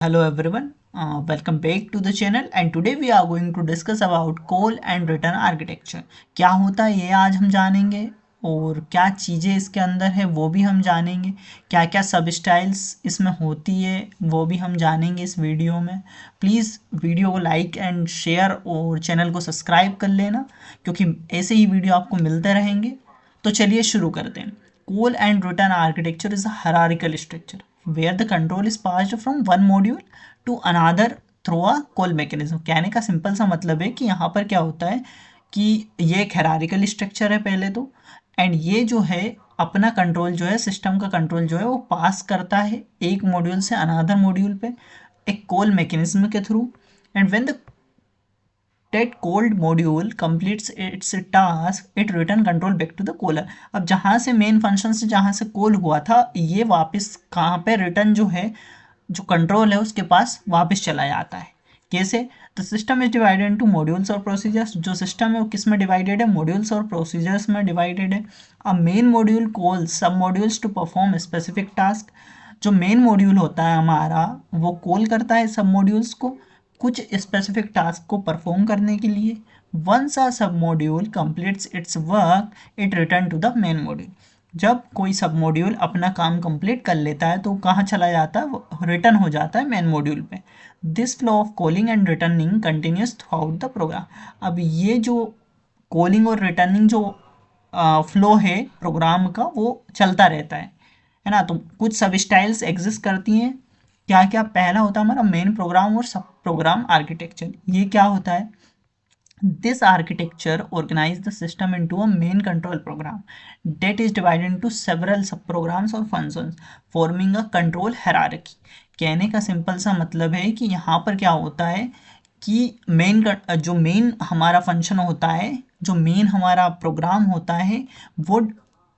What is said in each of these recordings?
Hello everyone, welcome back to the channel and today we are going to discuss about call and return architecture। क्या होता है ये आज हम जानेंगे और क्या चीज़ें इसके अंदर है वो भी हम जानेंगे। क्या क्या सब स्टाइल्स इसमें होती है वो भी हम जानेंगे इस वीडियो में। प्लीज़ वीडियो को लाइक एंड शेयर और चैनल को सब्सक्राइब कर लेना क्योंकि ऐसे ही वीडियो आपको मिलते रहेंगे। तो चलिए शुरू करते हैं। Call and return architecture is a hierarchical structure where the control is passed from one module to another through a call mechanism। कहने का सिंपल सा मतलब है कि यहाँ पर क्या होता है कि ये एक hierarchical structure है पहले तो, एंड ये जो है अपना कंट्रोल जो है सिस्टम का कंट्रोल जो है वो पास करता है एक मॉड्यूल से अनदर मॉड्यूल पे एक कॉल मैकेनिज्म के through. And when the that cold module completes its task it return control back to the caller। अब जहाँ से मेन फंक्शन से जहाँ से कॉल हुआ था ये वापस कहाँ पे रिटर्न जो है जो कंट्रोल है उसके पास वापस चला जाता है। कैसे? The system is divided into modules और प्रोसीजर्स। जो सिस्टम है वो किस में डिवाइडेड है? मॉड्यूल्स और प्रोसीजर्स में डिवाइडेड है। A main module calls sub modules to perform specific task. जो मेन मॉड्यूल होता है हमारा वो कॉल करता है सब मॉड्यूल्स को कुछ स्पेसिफिक टास्क को परफॉर्म करने के लिए। Once a sub module completes its work it return to the main module. जब कोई सब मॉड्यूल अपना काम कंप्लीट कर लेता है तो कहाँ चला जाता है? रिटर्न हो जाता है मेन मॉड्यूल पे। This flow of calling and returning continues throughout the program. अब ये जो कॉलिंग और रिटर्निंग जो फ्लो है प्रोग्राम का वो चलता रहता है ना। तो कुछ सब स्टाइल्स एग्जिस्ट करती हैं। क्या क्या? पहला होता है हमारा मेन प्रोग्राम और सब प्रोग्राम आर्किटेक्चर। ये क्या होता है? This architecture organize the system into a main control program that is divided into several sub programs or functions forming a control hierarchy। कहने का सिंपल सा मतलब है कि यहाँ पर क्या होता है कि जो मेन हमारा फंक्शन होता है जो मेन हमारा प्रोग्राम होता है वो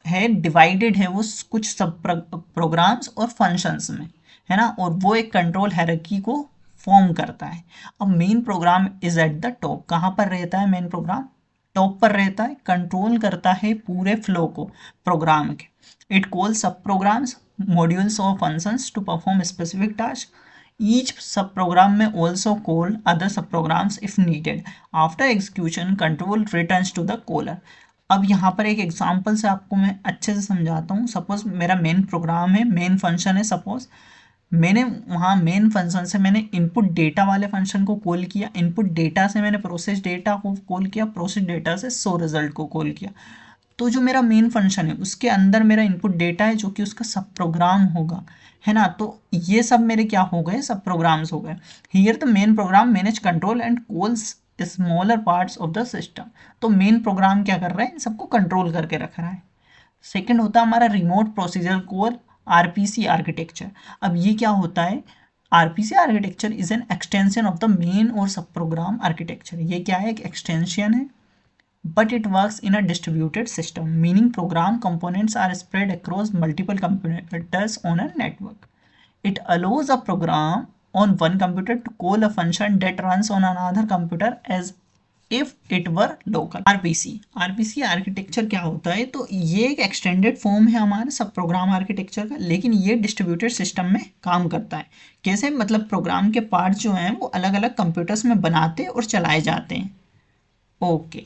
है डिवाइडेड है वो कुछ सब प्रोग्राम्स और फंक्शंस में, है ना। और वो एक कंट्रोल हायरार्की को फॉर्म करता है। अब main program is at the top. कहाँ पर रहता है मेन प्रोग्राम? टॉप पर रहता है। कंट्रोल करता है पूरे फ्लो को प्रोग्राम के। It calls sub programs modules और functions to perform specific task. Each sub program may also call other sub programs if needed. After execution control returns to the caller. अब यहाँ पर एक एग्जांपल से आपको मैं अच्छे से समझाता हूँ। सपोज मेरा मेन प्रोग्राम है, मेन फंक्शन है। सपोज मैंने वहाँ मेन फंक्शन से मैंने इनपुट डेटा वाले फंक्शन को कॉल किया, इनपुट डेटा से मैंने प्रोसेस डेटा को कॉल किया, प्रोसेस डेटा से शो रिजल्ट को कॉल किया। तो जो मेरा मेन फंक्शन है उसके अंदर मेरा इनपुट डेटा है जो कि उसका सब प्रोग्राम होगा, है ना। तो ये सब मेरे क्या हो गए? सब प्रोग्राम्स हो गए। Here the main program manage control and calls smaller parts of the system. तो मेन प्रोग्राम क्या कर रहा है? इन सबको कंट्रोल करके रख रहा है। सेकेंड होता है हमारा remote procedure call RPC architecture. अब ये क्या होता है? RPC architecture is an extension of the main और सब प्रोग्राम आर्किटेक्चर। ये क्या है? एक एक्सटेंशन है but it works in a distributed system meaning program components are spread across multiple computers on a network। it allows a program on one computer to call a function that runs on another computer as if it were local. RPC architecture क्या होता है? तो ये एक extended form है हमारे सब programme architecture का, लेकिन ये डिस्ट्रीब्यूटेड सिस्टम में काम करता है। कैसे? मतलब प्रोग्राम के पार्ट जो हैं वो अलग अलग कंप्यूटर्स में बनाते और चलाए जाते हैं। ओके,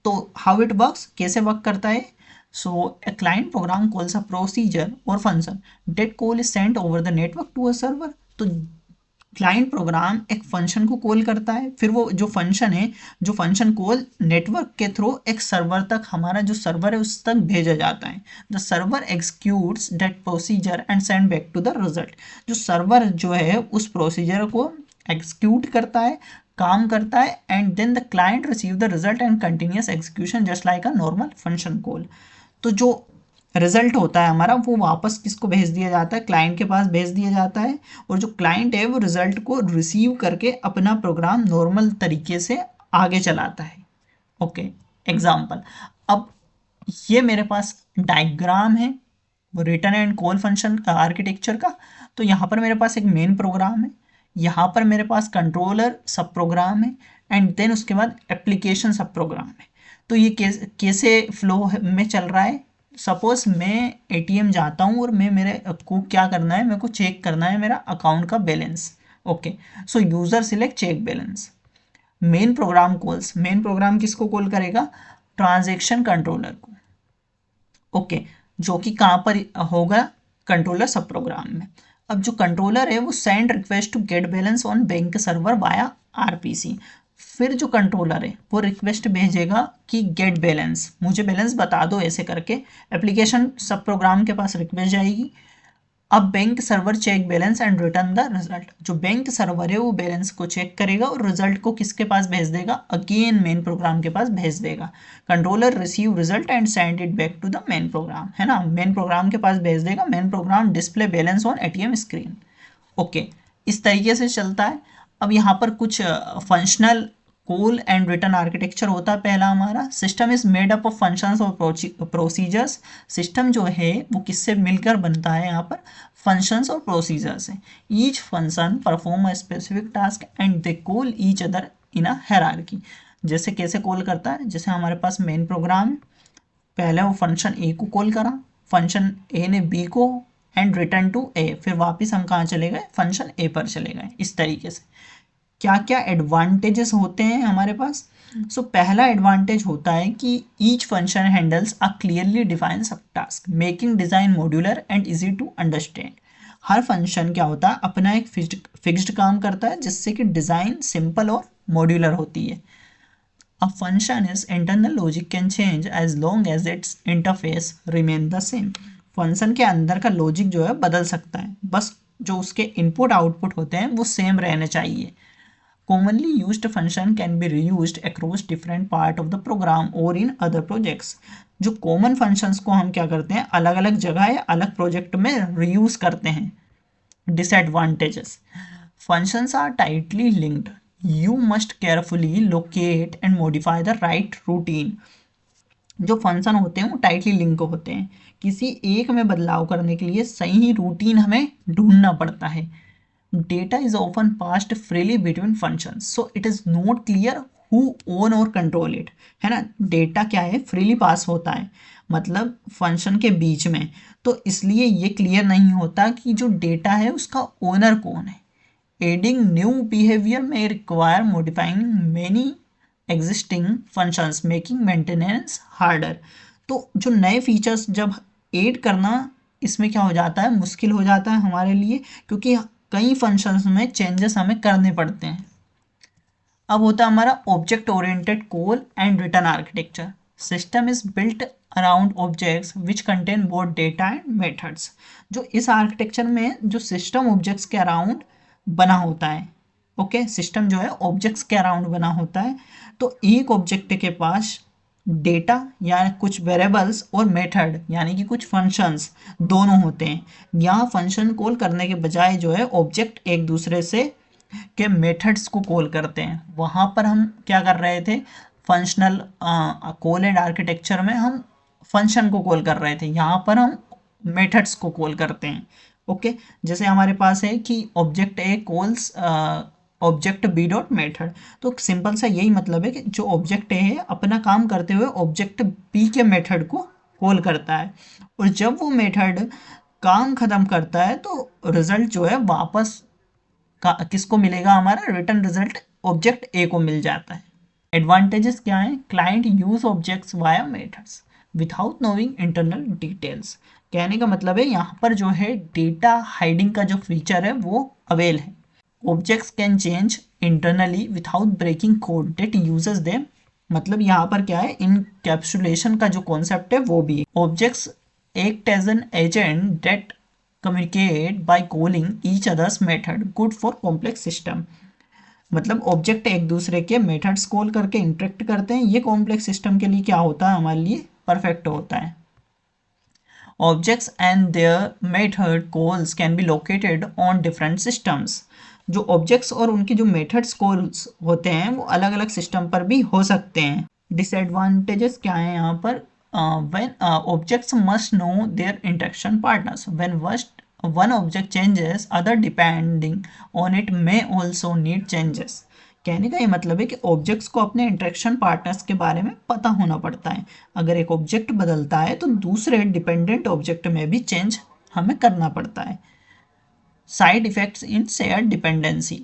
तो हाउ इट वर्क्स, कैसे वर्क करता है? So a client program calls a procedure और function that call is sent over the network to a server. तो क्लाइंट प्रोग्राम एक फंक्शन को कॉल करता है, फिर वो जो फंक्शन है जो फंक्शन कॉल नेटवर्क के थ्रू एक सर्वर तक, हमारा जो सर्वर है उस तक भेजा जाता है। The server executes that procedure and send back to the result. जो सर्वर जो है उस प्रोसीजर को एग्जीक्यूट करता है, काम करता है, and then the client receive the result and continues execution just like a normal function call. तो जो रिजल्ट होता है हमारा वो वापस किसको भेज दिया जाता है? क्लाइंट के पास भेज दिया जाता है, और जो क्लाइंट है वो रिजल्ट को रिसीव करके अपना प्रोग्राम नॉर्मल तरीके से आगे चलाता है। Okay, example. अब ये मेरे पास डायग्राम है return and call function architecture का। तो यहाँ पर मेरे पास एक मेन प्रोग्राम है, यहाँ पर मेरे पास कंट्रोलर सब प्रोग्राम है, एंड देन उसके बाद एप्लीकेशन सब प्रोग्राम है। तो ये कैसे फ्लो में चल रहा है? सपोज मैं एटीएम जाता हूँ और मैं मेरे को क्या करना है, मेरे को चेक करना है मेरा अकाउंट का balance. Okay, so user select check balance. Main program calls, main program किसको कॉल करेगा, ट्रांजैक्शन कंट्रोलर को। ओके, जो कि कहाँ पर होगा, कंट्रोलर सब प्रोग्राम में। अब जो कंट्रोलर है वो send request to get balance on bank server via RPC. फिर जो कंट्रोलर है वो रिक्वेस्ट भेजेगा कि गेट बैलेंस, मुझे बैलेंस बता दो, ऐसे करके एप्लीकेशन सब प्रोग्राम के पास रिक्वेस्ट जाएगी। अब bank server check balance and return the result. जो बैंक सर्वर है वो बैलेंस को चेक करेगा और रिजल्ट को किसके पास भेज देगा, अगेन मेन प्रोग्राम के पास भेज देगा। Controller receive result and send it back to the main program, है ना, मेन प्रोग्राम के पास भेज देगा। Main program display balance on ATM screen. Okay, इस तरीके से चलता है। अब यहाँ पर कुछ functional call and return architecture होता है। पहला हमारा system is made up of functions और प्रोसीजर्स। सिस्टम जो है वो किससे मिलकर बनता है, यहाँ पर फंक्शंस और प्रोसीजर्स है। Each function perform a specific task and they call each other in a hierarchy. जैसे कैसे कॉल करता है, जैसे हमारे पास मेन प्रोग्राम है, पहले वो फंक्शन ए को कॉल करा, फंक्शन ए ने बी को एंड रिटर्न टू ए, फिर वापस हम कहाँ चले गए, फंक्शन ए पर चले गए। इस तरीके से क्या क्या एडवांटेजेस होते हैं हमारे पास। सो पहला एडवांटेज होता है कि each function handles a clearly defined sub task making design modular and easy to understand. हर फंक्शन क्या होता है, अपना एक फिक्स्ड काम करता है, जिससे कि डिजाइन सिंपल और मॉड्यूलर होती है। A function is internal logic can change as long as its interface remain the same। Function के अंदर का लॉजिक जो है बदल सकता है, बस जो उसके इनपुट आउटपुट होते हैं वो सेम रहने चाहिए। Commonly used function can be reused across different part of the program or in other projects। जो कॉमन फंक्शंस को हम क्या करते हैं, अलग अलग जगह या अलग प्रोजेक्ट में रीयूज करते हैं। Disadvantages, functions are tightly linked, you must carefully locate and modify the right routine। जो फंक्शन होते हैं वो टाइटली लिंक होते हैं, किसी एक में बदलाव करने के लिए सही रूटीन हमें ढूंढना पड़ता है। Data is often passed freely between functions, so it is not clear who own or control it। है ना, डेटा क्या है, फ्रीली पास होता है, मतलब फंक्शन के बीच में, तो इसलिए ये क्लियर नहीं होता कि जो डेटा है उसका ओनर कौन है। Adding new behavior may require modifying many existing functions, making maintenance harder। तो जो नए फीचर्स जब ऐड करना, इसमें क्या हो जाता है, मुश्किल हो जाता है हमारे लिए, क्योंकि कई फंक्शंस में चेंजेस हमें करने पड़ते हैं। अब होता है हमारा object oriented call and return architecture. System is built around objects which contain both data and methods. जो इस आर्किटेक्चर में जो सिस्टम ऑब्जेक्ट्स के अराउंड बना होता है, ओके, सिस्टम जो है ऑब्जेक्ट्स के अराउंड बना होता है। तो एक ऑब्जेक्ट के पास डेटा या कुछ वेरिएबल्स और मेथड यानी कि कुछ फंक्शंस दोनों होते हैं। यहाँ फंक्शन कॉल करने के बजाय जो है ऑब्जेक्ट एक दूसरे से के मेथड्स को कॉल करते हैं। वहाँ पर हम क्या कर रहे थे, फंक्शनल कॉल एंड आर्किटेक्चर में हम फंक्शन को कॉल कर रहे थे, यहाँ पर हम मेथड्स को कॉल करते हैं। ओके, जैसे हमारे पास है कि object A calls object B dot method, तो सिंपल सा यही मतलब है कि जो ऑब्जेक्ट ए है अपना काम करते हुए ऑब्जेक्ट बी के मेथड को कॉल करता है, और जब वो मेथड काम खत्म करता है तो रिजल्ट जो है वापस किसको मिलेगा, हमारा रिटर्न रिजल्ट ऑब्जेक्ट ए को मिल जाता है। एडवांटेजेस क्या है, client use objects via methods without knowing internal details. कहने का मतलब है यहाँ पर जो है डेटा हाइडिंग का जो फीचर है वो अवेल है। Objects can change internally without breaking code that uses them. मतलब यहाँ पर क्या है, इनकैप्सुलेशन का जो कॉन्सेप्ट है वो भी है। Objects act as an agent that communicate by calling each others method, good for complex system. मतलब ऑब्जेक्ट एक दूसरे के मेथड्स कॉल करके इंटरेक्ट करते हैं, ये कॉम्प्लेक्स सिस्टम के लिए क्या होता है, हमारे लिए परफेक्ट होता है। Objects and their method calls can be located on different systems। जो ऑब्जेक्ट्स और उनकी जो मेथड्स कॉल्स होते हैं वो अलग अलग सिस्टम पर भी हो सकते हैं। डिसएडवांटेजेस क्या है यहाँ पर, when objects must know there interaction partners, when one object changes other depending on it may also need changes। कहने का ये मतलब है कि ऑब्जेक्ट्स को अपने इंटरेक्शन पार्टनर्स के बारे में पता होना पड़ता है। अगर एक ऑब्जेक्ट बदलता है तो दूसरे डिपेंडेंट ऑब्जेक्ट में भी चेंज हमें करना पड़ता है। Side effects in shared dependency.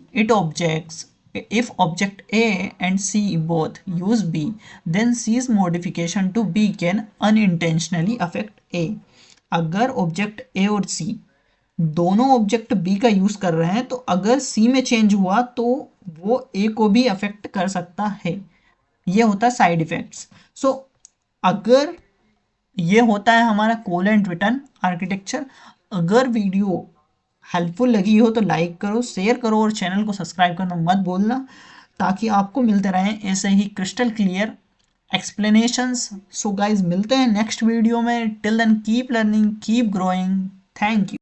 If object A and C both use B, then C's modification to B can unintentionally affect A. अगर ऑब्जेक्ट A और C दोनों ऑब्जेक्ट B का यूज कर रहे हैं तो अगर C में चेंज हुआ तो वो A को भी अफेक्ट कर सकता है। ये होता है साइड इफेक्ट्स। सो अगर ये होता है हमारा कॉल एंड रिटर्न आर्किटेक्चर। अगर वीडियो हेल्पफुल लगी हो तो लाइक करो, शेयर करो और चैनल को सब्सक्राइब करना मत भूलना, ताकि आपको मिलते रहें ऐसे ही crystal clear explanations. So guys मिलते हैं नेक्स्ट वीडियो में। Till then keep learning, keep growing. Thank you.